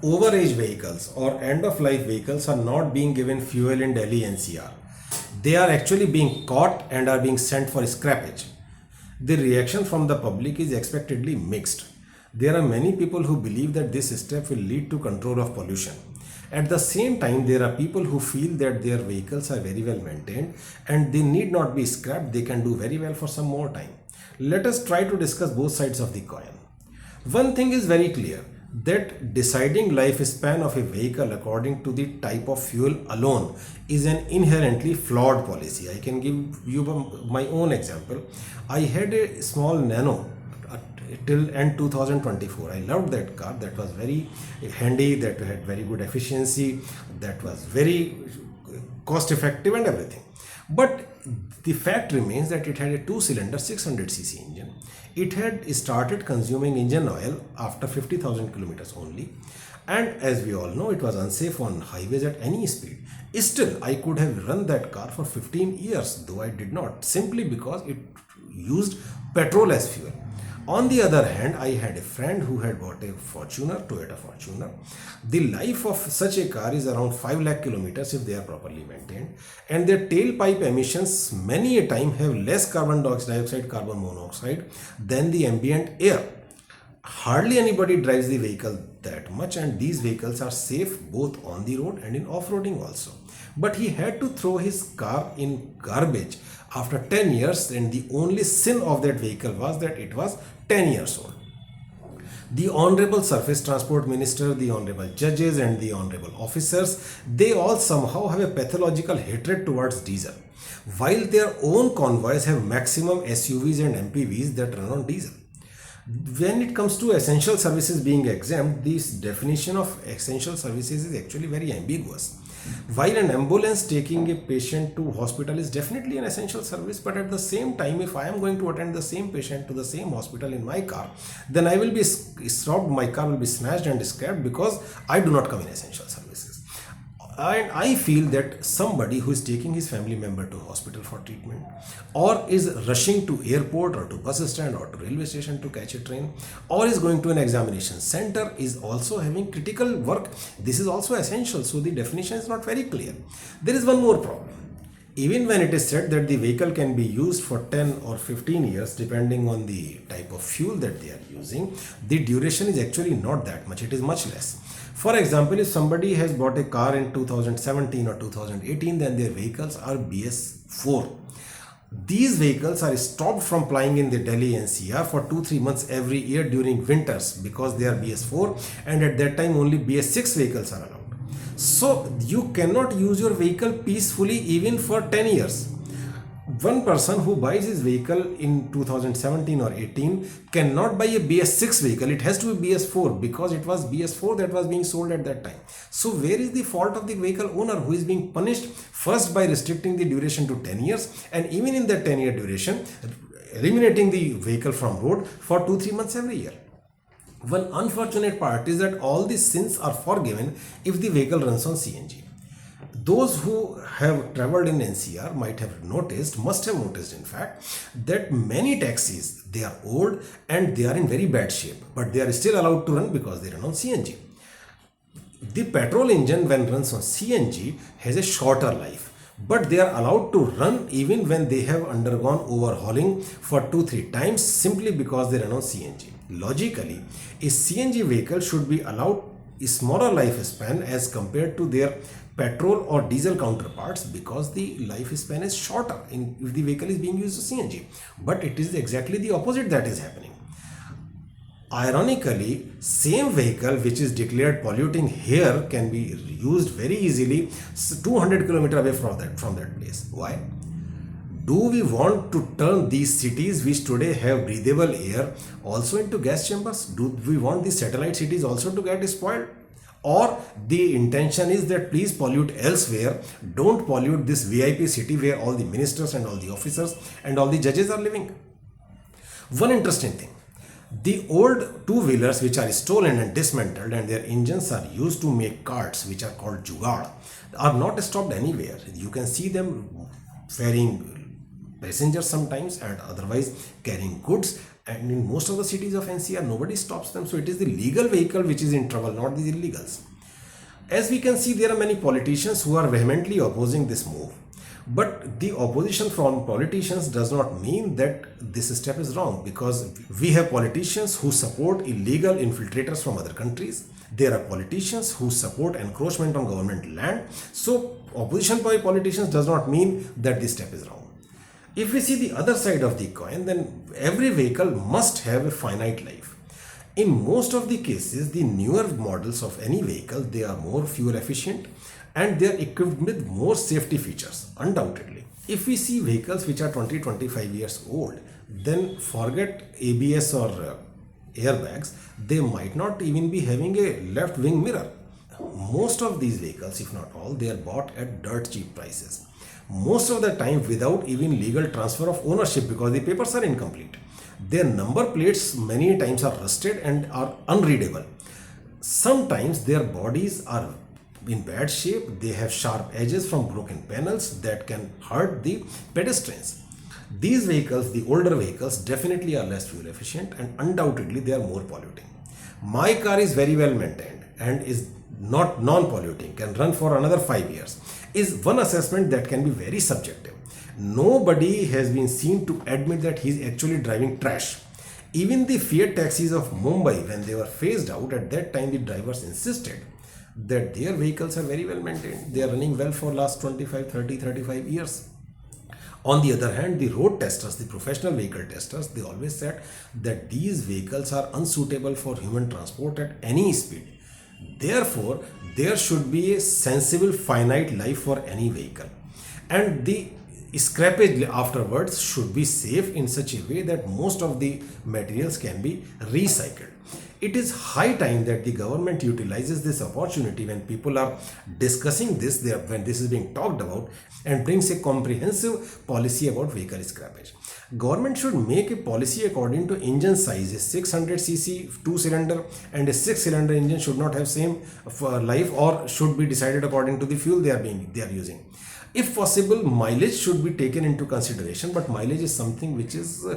overage vehicles or end-of-life vehicles are not being given fuel in Delhi NCR. They are actually being caught and are being sent for scrappage. The reaction from the public is expectedly mixed. There are many people who believe that this step will lead to control of pollution. At the same time, there are people who feel that their vehicles are very well maintained and they need not be scrapped, they can do very well for some more time. Let us try to discuss both sides of the coin. One thing is very clear, that deciding lifespan of a vehicle according to the type of fuel alone is an inherently flawed policy. I can give you my own example. I had a small Nano till end 2024. I loved that car. That was very handy, that had very good efficiency, that was very cost effective and everything. But the fact remains that it had a two-cylinder 600cc engine. It had started consuming engine oil after 50,000 kilometers only, and as we all know, it was unsafe on highways at any speed. Still, I could have run that car for 15 years, though I did not, simply because it used petrol as fuel. On the other hand, I had a friend who had bought a Fortuner, Toyota Fortuner. The life of such a car is around 5 lakh kilometers if they are properly maintained, and their tailpipe emissions many a time have less carbon dioxide, carbon monoxide than the ambient air. Hardly anybody drives the vehicle that much, and these vehicles are safe both on the road and in off-roading also. But he had to throw his car in garbage after 10 years, and the only sin of that vehicle was that it was 10 years old. The Honorable Surface Transport Minister, the Honorable Judges and the Honorable Officers, they all somehow have a pathological hatred towards diesel, while their own convoys have maximum SUVs and MPVs that run on diesel. When it comes to essential services being exempt, this definition of essential services is actually very ambiguous. While an ambulance taking a patient to hospital is definitely an essential service, but at the same time, if I am going to attend the same patient to the same hospital in my car, then I will be stopped, my car will be smashed and scrapped because I do not come in essential services. And I feel that somebody who is taking his family member to hospital for treatment, or is rushing to airport or to bus stand or to railway station to catch a train, or is going to an examination center, is also having critical work. This is also essential. So the definition is not very clear. There is one more problem. Even when it is said that the vehicle can be used for 10 or 15 years depending on the type of fuel that they are using, the duration is actually not that much. It is much less. For example, if somebody has bought a car in 2017 or 2018, then their vehicles are BS4. These vehicles are stopped from plying in the Delhi NCR for 2-3 months every year during winters because they are BS4, and at that time only BS6 vehicles are allowed. So you cannot use your vehicle peacefully even for 10 years. One person who buys his vehicle in 2017 or 18 cannot buy a BS6 vehicle. It has to be BS4 because it was BS4 that was being sold at that time. So where is the fault of the vehicle owner, who is being punished first by restricting the duration to 10 years, and even in that 10-year duration eliminating the vehicle from road for 2-3 months every year? One unfortunate part is that all these sins are forgiven if the vehicle runs on CNG. Those who have traveled in NCR must have noticed in fact, that many taxis, they are old and they are in very bad shape, but they are still allowed to run because they run on CNG. The petrol engine, when runs on CNG, has a shorter life, but they are allowed to run even when they have undergone overhauling for 2-3 times simply because they run on CNG. Logically, a CNG vehicle should be allowed a smaller lifespan as compared to their petrol or diesel counterparts because the lifespan is shorter if the vehicle is being used to CNG. But it is exactly the opposite that is happening. Ironically, same vehicle which is declared polluting here can be used very easily 200 km away from that place. Why? Do we want to turn these cities which today have breathable air also into gas chambers? Do we want the satellite cities also to get spoiled? Or the intention is that please pollute elsewhere, don't pollute this VIP city where all the ministers and all the officers and all the judges are living? One interesting thing, the old two-wheelers which are stolen and dismantled and their engines are used to make carts which are called jugaad are not stopped anywhere. You can see them ferrying passengers sometimes and otherwise carrying goods, And in most of the cities of NCR, nobody stops them. So it is the legal vehicle which is in trouble, not the illegals. As we can see, there are many politicians who are vehemently opposing this move. But the opposition from politicians does not mean that this step is wrong, because we have politicians who support illegal infiltrators from other countries. There are politicians who support encroachment on government land. So opposition by politicians does not mean that this step is wrong. If we see the other side of the coin, then every vehicle must have a finite life. In most of the cases, the newer models of any vehicle, they are more fuel efficient and they are equipped with more safety features, undoubtedly. If we see vehicles which are 20-25 years old, then forget ABS or airbags, they might not even be having a left wing mirror. Most of these vehicles, if not all, they are bought at dirt cheap prices. Most of the time without even legal transfer of ownership, because the papers are incomplete. Their number plates many times are rusted and are unreadable. Sometimes their bodies are in bad shape. They have sharp edges from broken panels that can hurt the pedestrians. These vehicles, the older vehicles, definitely are less fuel efficient and undoubtedly they are more polluting. My car is very well maintained and is not non-polluting, can run for another 5 years, is one assessment that can be very subjective. Nobody has been seen to admit that he is actually driving trash. Even the Fiat taxis of Mumbai, when they were phased out, at that time the drivers insisted that their vehicles are very well maintained. They are running well for last 25, 30, 35 years. On the other hand, the road testers, the professional vehicle testers, they always said that these vehicles are unsuitable for human transport at any speed. Therefore, there should be a sensible finite life for any vehicle. And the scrappage afterwards should be safe in such a way that most of the materials can be recycled. It is high time that the government utilizes this opportunity when people are discussing this, when this is being talked about, and brings a comprehensive policy about vehicle scrappage. Government should make a policy according to engine size. A 600cc 2-cylinder and a 6-cylinder engine should not have same life, or should be decided according to the fuel they are using. If possible, mileage should be taken into consideration, but mileage is something which is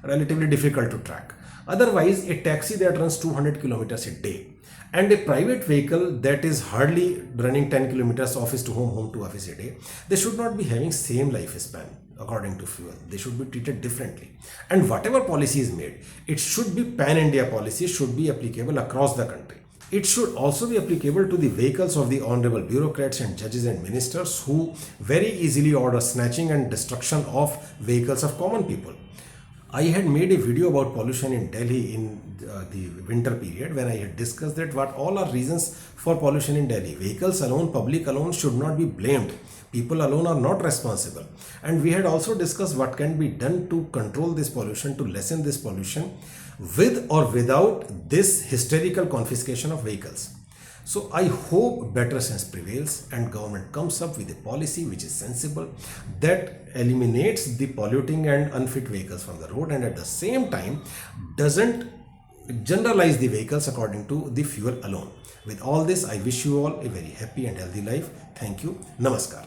relatively difficult to track. Otherwise, a taxi that runs 200 kilometers a day and a private vehicle that is hardly running 10 kilometers office to home, home to office a day, they should not be having same lifespan according to fuel. They should be treated differently. And whatever policy is made, it should be pan-India policy, should be applicable across the country. It should also be applicable to the vehicles of the honorable bureaucrats and judges and ministers who very easily order snatching and destruction of vehicles of common people. I had made a video about pollution in Delhi in the winter period, when I had discussed that what all are reasons for pollution in Delhi. Vehicles alone, public alone should not be blamed. People alone are not responsible. And we had also discussed what can be done to control this pollution, to lessen this pollution, with or without this hysterical confiscation of vehicles. So I hope better sense prevails and government comes up with a policy which is sensible, that eliminates the polluting and unfit vehicles from the road, and at the same time doesn't generalize the vehicles according to the fuel alone. With all this, I wish you all a very happy and healthy life. Thank you. Namaskar.